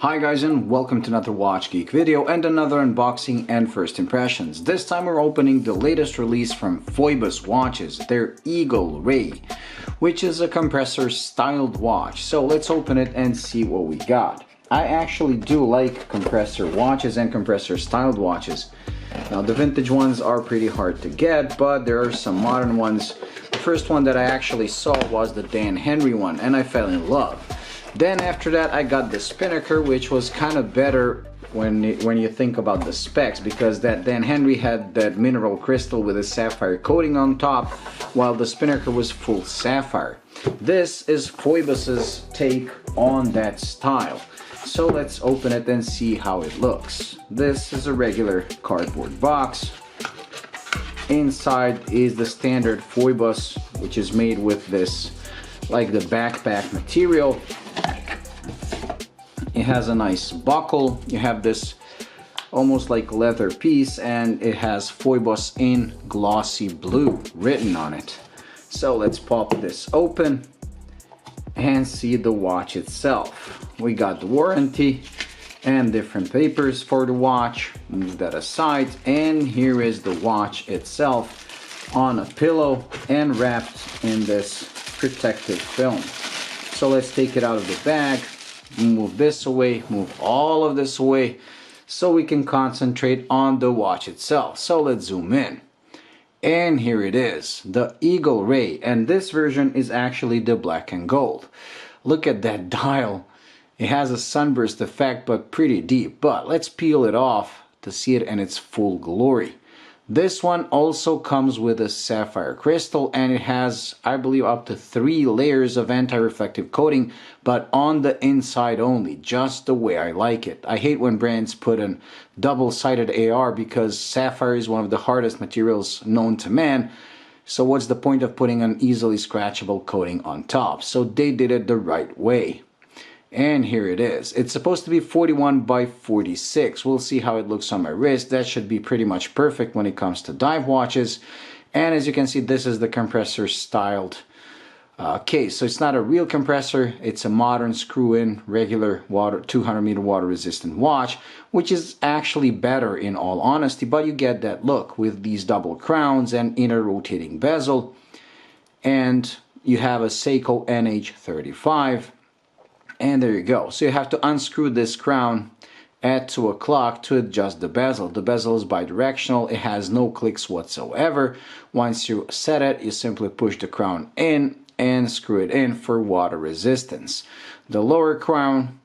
Hi guys, and welcome to another Watch Geek video and another unboxing and first impressions. This time we're opening the latest release from Phoibos watches, their Eagle Ray, which is a compressor styled watch. So let's open it and see what we got. I actually do like compressor watches and compressor styled watches. Now the vintage ones are pretty hard to get, but there are some modern ones. The first one that I actually saw was the Dan Henry one, and I fell in love. Then after that I got the Spinnaker, which was kind of better when you think about the specs, because that Dan Henry had that mineral crystal with a sapphire coating on top, while the Spinnaker was full sapphire. This is Phoibos's take on that style. So let's open it and see how it looks. This is a regular cardboard box. Inside is the standard Phoibos, which is made with this, like the backpack material. It has a nice buckle. You have this almost like leather piece, and it has Phoibos in glossy blue written on it. So let's pop this open and see the watch itself. We got the warranty and different papers for the watch. Move that aside, and here is the watch itself on a pillow and wrapped in this protective film. So let's take it out of the bag. Move this away, move all of this away, so we can concentrate on the watch itself. So let's zoom in. And here it is, the Eagle Ray, and this version is actually the black and gold. Look at that dial. It has a sunburst effect, but pretty deep. But let's peel it off to see it in its full glory. This one also comes with a sapphire crystal, and it has, I believe, up to 3 layers of anti-reflective coating, but on the inside only, just the way I like it. I hate when brands put a double-sided AR, because sapphire is one of the hardest materials known to man. So what's the point of putting an easily scratchable coating on top? So they did it the right way. And here it is. It's supposed to be 41 by 46. We'll see how it looks on my wrist. That should be pretty much perfect when it comes to dive watches. And as you can see, this is the compressor styled case. So it's not a real compressor. It's a modern screw-in regular 200-meter water resistant watch, which is actually better in all honesty. But you get that look with these double crowns and inner rotating bezel. And you have a Seiko NH35. And there you go. So you have to unscrew this crown at 2 o'clock to adjust the bezel. The bezel is bidirectional. It has no clicks whatsoever. Once you set it, you simply push the crown in and screw it in for water resistance. The lower crown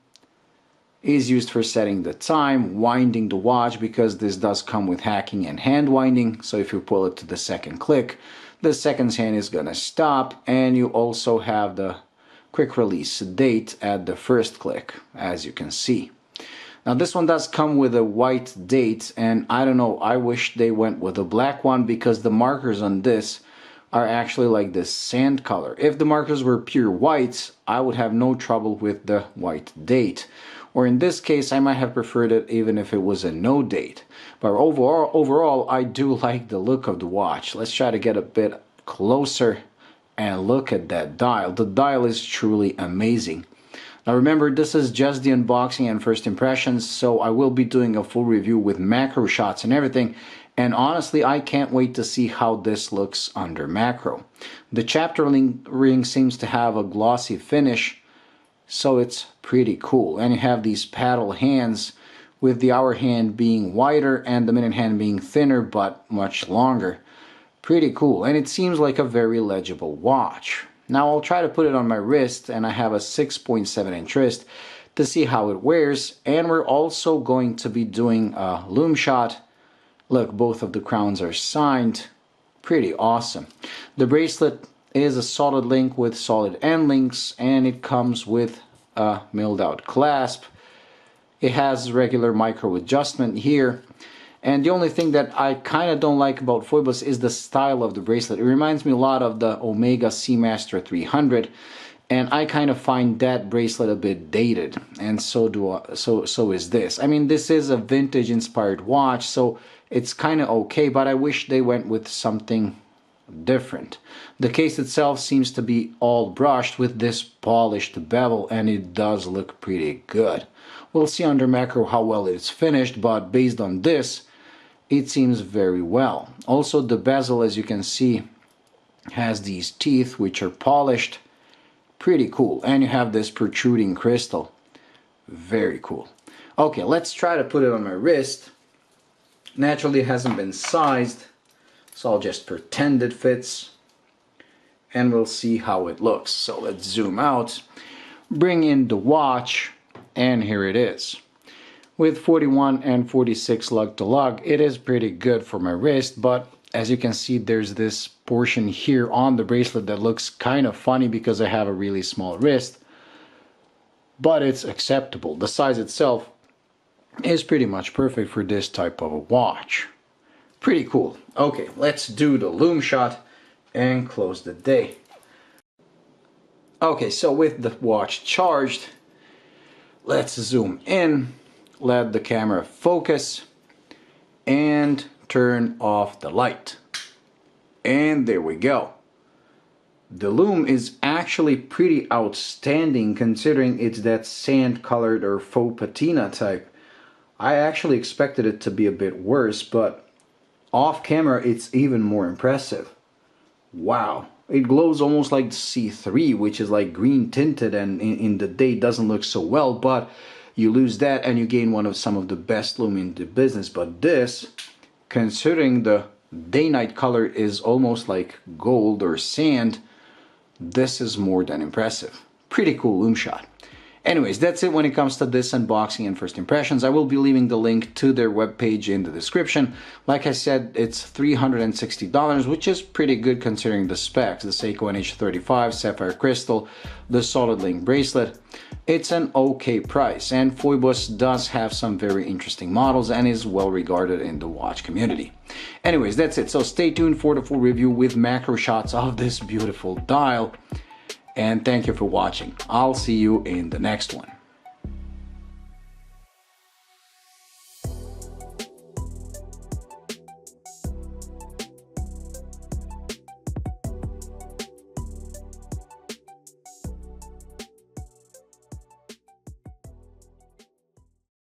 is used for setting the time, winding the watch, because this does come with hacking and hand winding. So if you pull it to the second click, the second hand is gonna stop, and you also have the quick release date at the first click, as you can see. Now this one does come with a white date, and I don't know, I wish they went with a black one, because the markers on this are actually like this sand color. If the markers were pure white, I would have no trouble with the white date. Or in this case, I might have preferred it even if it was a no date. But overall, I do like the look of the watch. Let's try to get a bit closer and look at that dial. The dial is truly amazing. Now remember, this is just the unboxing and first impressions, so I will be doing a full review with macro shots and everything. And honestly, I can't wait to see how this looks under macro. The chapter ring seems to have a glossy finish, so it's pretty cool. And you have these paddle hands, with the hour hand being wider and the minute hand being thinner but much longer. Pretty cool, and it seems like a very legible watch. Now I'll try to put it on my wrist, and I have a 6.7-inch wrist to see how it wears. And we're also going to be doing a lume shot. Look, both of the crowns are signed. Pretty awesome. The bracelet is a solid link with solid end links, and it comes with a milled out clasp. It has regular micro adjustment here. And the only thing that I kind of don't like about Phoibos is the style of the bracelet. It reminds me a lot of the Omega Seamaster 300, and I kind of find that bracelet a bit dated, and so is this. I mean, this is a vintage inspired watch, so it's kind of okay, but I wish they went with something different. The case itself seems to be all brushed with this polished bevel, and it does look pretty good. We'll see under macro how well it's finished, but based on this, it seems very well. Also, the bezel, as you can see, has these teeth which are polished. Pretty cool. And you have this protruding crystal. Very cool. Okay, let's try to put it on my wrist. Naturally, it hasn't been sized, so I'll just pretend it fits, and we'll see how it looks. So let's zoom out, bring in the watch, and here it is. With 41 and 46 lug to lug, it is pretty good for my wrist, but as you can see, there's this portion here on the bracelet that looks kind of funny because I have a really small wrist, but it's acceptable. The size itself is pretty much perfect for this type of a watch. Pretty cool. Okay, let's do the loom shot and close the day. Okay, so with the watch charged, let's zoom in, let the camera focus, and turn off the light. And there we go. The loom is actually pretty outstanding considering it's that sand colored or faux patina type. I actually expected it to be a bit worse, but off camera it's even more impressive. Wow, it glows almost like C3, which is like green tinted, and in the day doesn't look so well, but you lose that and you gain one of some of the best loom in the business. But this, considering the day-night color is almost like gold or sand, this is more than impressive. Pretty cool loom shot. Anyways, that's it when it comes to this unboxing and first impressions. I will be leaving the link to their webpage in the description. Like I said, it's $360, which is pretty good considering the specs. The Seiko NH35, sapphire crystal, the solid link bracelet. It's an okay price, and Phoibos does have some very interesting models and is well regarded in the watch community. Anyways, that's it. So stay tuned for the full review with macro shots of this beautiful dial. And thank you for watching. I'll see you in the next one.